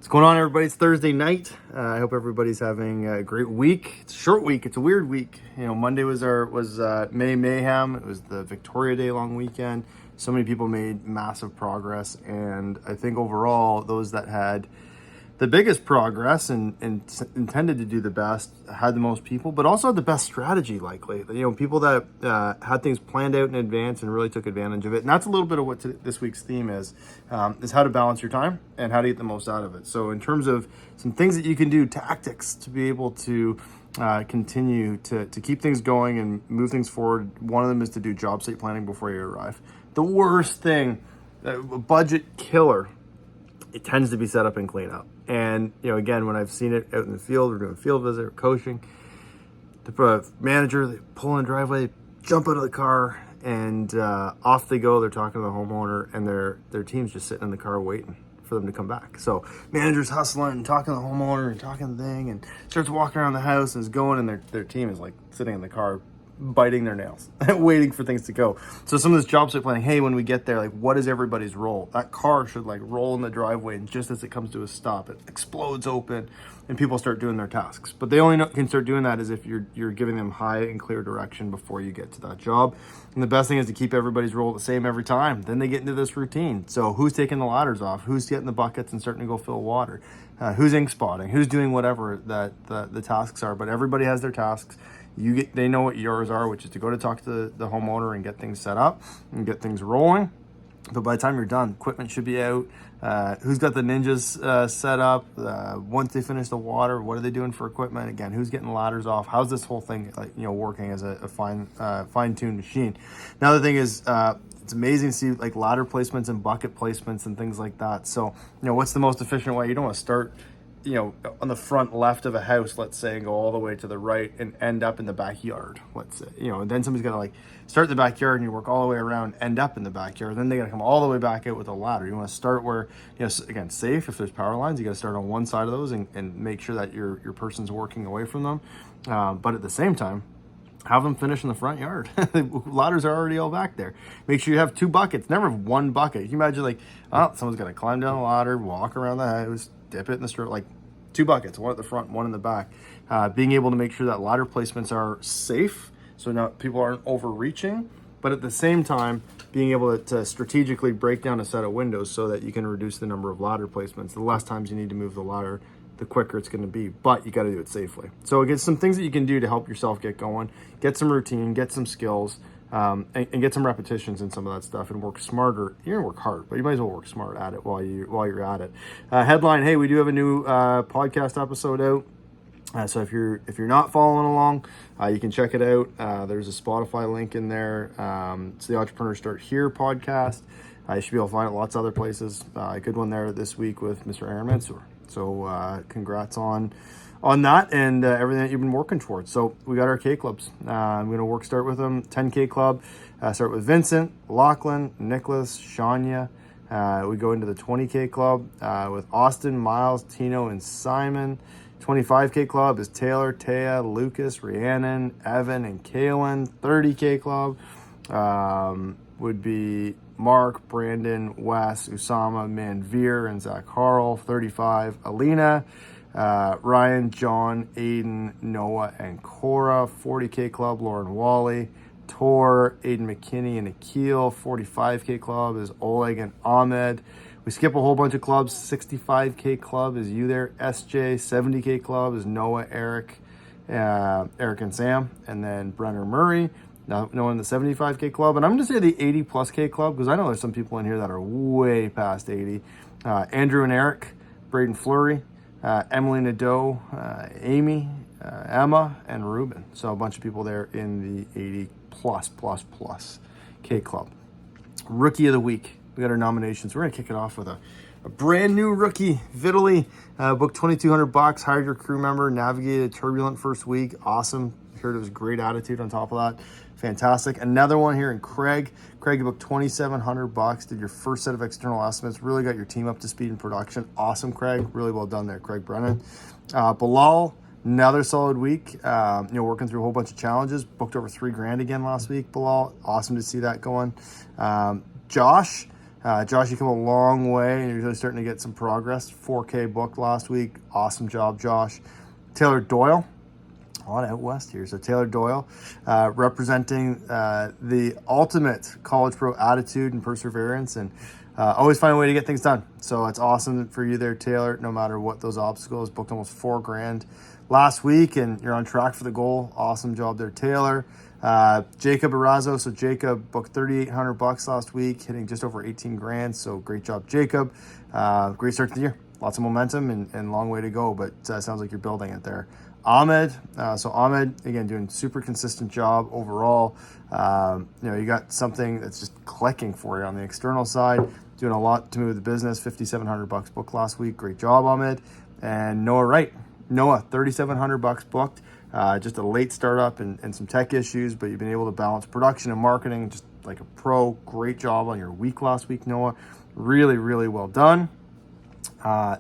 What's going on, everybody? It's Thursday night. I hope everybody's having a great week. It's a short week. It's a weird week. You know, Monday was May Mayhem. It was the Victoria Day long weekend. So many people made massive progress, and I think overall, those that had the biggest progress and intended to do the best had the most people, but also had the best strategy, likely. You know, people that had things planned out in advance and really took advantage of it. And that's a little bit of what this week's theme is how to balance your time and how to get the most out of it. So in terms of some things that you can do, tactics to be able to continue to keep things going and move things forward. One of them is to do job site planning before you arrive. The worst thing, a budget killer, it tends to be set up and clean up. And, you know, again, when I've seen it out in the field, we're doing field visit or coaching, the manager, they pull in the driveway, jump out of the car, and off they go. They're talking to the homeowner, and their team's just sitting in the car waiting for them to come back. So manager's hustling and talking to the homeowner and talking the thing, and starts walking around the house and is going, and their team is like sitting in the car biting their nails, waiting for things to go. So some of this job site planning, hey, when we get there, like, what is everybody's role? That car should like roll in the driveway, and just as it comes to a stop, it explodes open and people start doing their tasks. But they only can start doing that is if you're giving them high and clear direction before you get to that job. And the best thing is to keep everybody's role the same every time. Then they get into this routine. So who's taking the ladders off? Who's getting the buckets and starting to go fill water? Who's ink spotting? Who's doing whatever that the tasks are? But everybody has their tasks. They know what yours are, which is to go to talk to the homeowner and get things set up and get things rolling. But by the time you're done, equipment should be out. Who's got the ninjas set up? Once they finish the water, what are they doing for equipment? Again, who's getting ladders off? How's this whole thing, working as a fine-tuned machine? Another thing is, it's amazing to see like ladder placements and bucket placements and things like that. So, what's the most efficient way? You don't want to start on the front left of a house, let's say, and go all the way to the right and end up in the backyard, let's say, and then somebody's got to like start in the backyard and you work all the way around, end up in the backyard. Then they got to come all the way back out with a ladder. You want to start where, again, safe. If there's power lines, you got to start on one side of those and make sure that your person's working away from them. But at the same time, have them finish in the front yard. Ladders are already all back there. Make sure you have two buckets. Never have one bucket. You can imagine like, someone's got to climb down the ladder, walk around the house, dip it in the street, like two buckets, one at the front, one in the back. Being able to make sure that ladder placements are safe, so now people aren't overreaching, but at the same time, being able to strategically break down a set of windows so that you can reduce the number of ladder placements. The less times you need to move the ladder, the quicker it's going to be, but you got to do it safely. So again, some things that you can do to help yourself get going, get some routine, get some skills, and get some repetitions in some of that stuff and work smarter. You're gonna work hard, but you might as well work smart at it while you're at it. Headline: hey, we do have a new podcast episode out. So if you're not following along, you can check it out. There's a Spotify link in there. It's the Entrepreneur Start Here podcast. You should be able to find it lots of other places. A good one there this week with Mr. Aaron Mansour. So congrats on that and everything that you've been working towards. So we got our K clubs. I'm going to start with them. 10K club. Start with Vincent, Lachlan, Nicholas, Shania. We go into the 20K club with Austin, Miles, Tino, and Simon. 25K club is Taylor, Taya, Lucas, Rhiannon, Evan, and Kaylin. 30K club would be Mark, Brandon, Wes, Usama, Manveer, and Zach Harl. 35, Alina, Ryan, John, Aiden, Noah, and Cora. 40K club, Lauren Wally, Tor, Aiden McKinney, and Akil. 45K club is Oleg and Ahmed. We skip a whole bunch of clubs. 65K club is you there, SJ. 70K club is Noah, Eric, and Sam, and then Brenner Murray. Now, in the 75K club, and I'm going to say the 80 plus K club because I know there's some people in here that are way past 80. Andrew and Eric, Braden Fleury, Emily Nadeau, Amy, Emma, and Ruben. So a bunch of people there in the 80 plus K club. Rookie of the week. We got our nominations. We're going to kick it off with a brand new rookie, Vitaly. Booked $2,200, hired your crew member, navigated a turbulent first week. Awesome. Heard it was great attitude on top of that. Fantastic. Another one here in Craig. Craig, you booked $2,700, did your first set of external estimates, really got your team up to speed in production. Awesome, Craig. Really well done there, Craig Brennan. Bilal, another solid week. Working through a whole bunch of challenges. Booked over $3,000 again last week, Bilal. Awesome to see that going. Josh, Josh, you come a long way and you're really starting to get some progress. 4K booked last week. Awesome job, Josh. Taylor Doyle, a lot out west here. So Taylor Doyle, representing the ultimate college pro attitude and perseverance, and always find a way to get things done. So it's awesome for you there, Taylor, no matter what those obstacles. Booked almost $4,000 last week, and you're on track for the goal. Awesome job there, Taylor. Jacob Arazo. So Jacob booked $3,800 last week, hitting just over 18 grand. So great job, Jacob. Great start to the year. Lots of momentum and long way to go, but sounds like you're building it there. Ahmed. So Ahmed, again, doing super consistent job overall. You got something that's just clicking for you on the external side, doing a lot to move the business. $5,700 booked last week. Great job, Ahmed. And Noah Wright. Noah, $3,700 booked. Just a late startup and some tech issues, but you've been able to balance production and marketing just like a pro. Great job on your week last week, Noah. Really, really well done.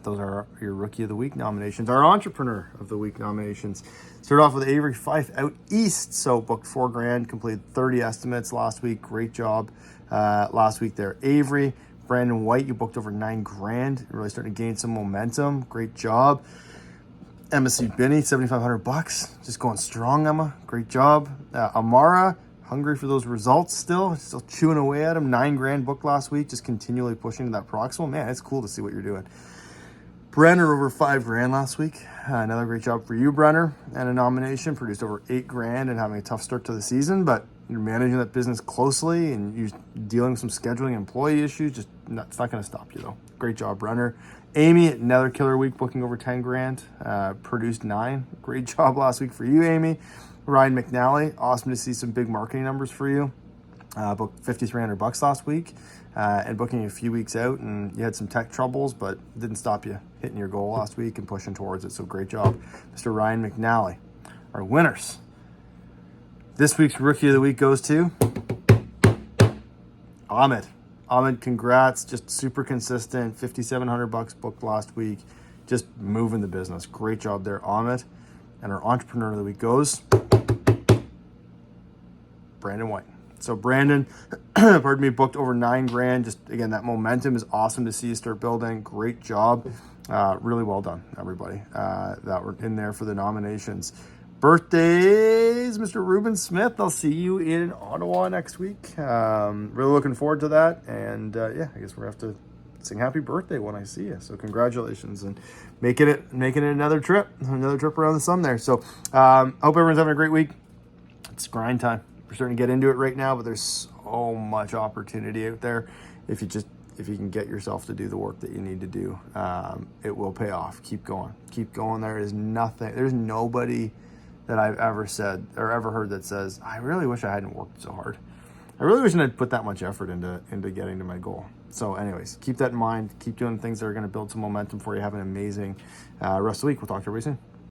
Those are your Rookie of the Week nominations. Our Entrepreneur of the Week nominations. Start off with Avery Fife out east. So booked $4,000, completed 30 estimates last week. Great job last week there, Avery. Brandon White, you booked over $9,000. Really starting to gain some momentum. Great job. Emma C. Binney, $7,500. Just going strong, Emma. Great job. Amara, hungry for those results still chewing away at him. $9,000 booked last week, just continually pushing to that proximal. Man, it's cool to see what you're doing. Brenner over $5,000 last week. Another great job for you, Brenner. And a nomination, produced over $8,000 and having a tough start to the season, but you're managing that business closely and you're dealing with some scheduling employee issues. It's not going to stop you though. Great job, Brenner. Amy, another killer week, booking over $10,000, produced $9,000. Great job last week for you, Amy. Ryan McNally, awesome to see some big marketing numbers for you. Booked $5,300 last week, and booking a few weeks out, and you had some tech troubles, but it didn't stop you hitting your goal last week and pushing towards it. So great job, Mr. Ryan McNally. Our winners. This week's Rookie of the Week goes to Ahmed. Ahmed, congrats. Just super consistent. $5,700 booked last week. Just moving the business. Great job there, Ahmed. And our Entrepreneur of the Week goes Brandon White. So Brandon, pardon me, booked over $9,000. Just again, that momentum is awesome to see you start building. Great job. Really well done, everybody that were in there for the nominations. Birthdays, Mr. Ruben Smith. I'll see you in Ottawa next week. Really looking forward to that. And yeah, I guess we're gonna have to sing happy birthday when I see you. So congratulations and making it another trip around the sun there. So hope everyone's having a great week. It's grind time. We're starting to get into it right now, but there's so much opportunity out there. If you can get yourself to do the work that you need to do, it will pay off. Keep going. There's nobody that I've ever said or ever heard that says, I really wish I hadn't worked so hard. I really wish I had put that much effort into getting to my goal. So anyways, keep that in mind. Keep doing things that are going to build some momentum for you. Have an amazing rest of the week. We'll talk to everybody soon.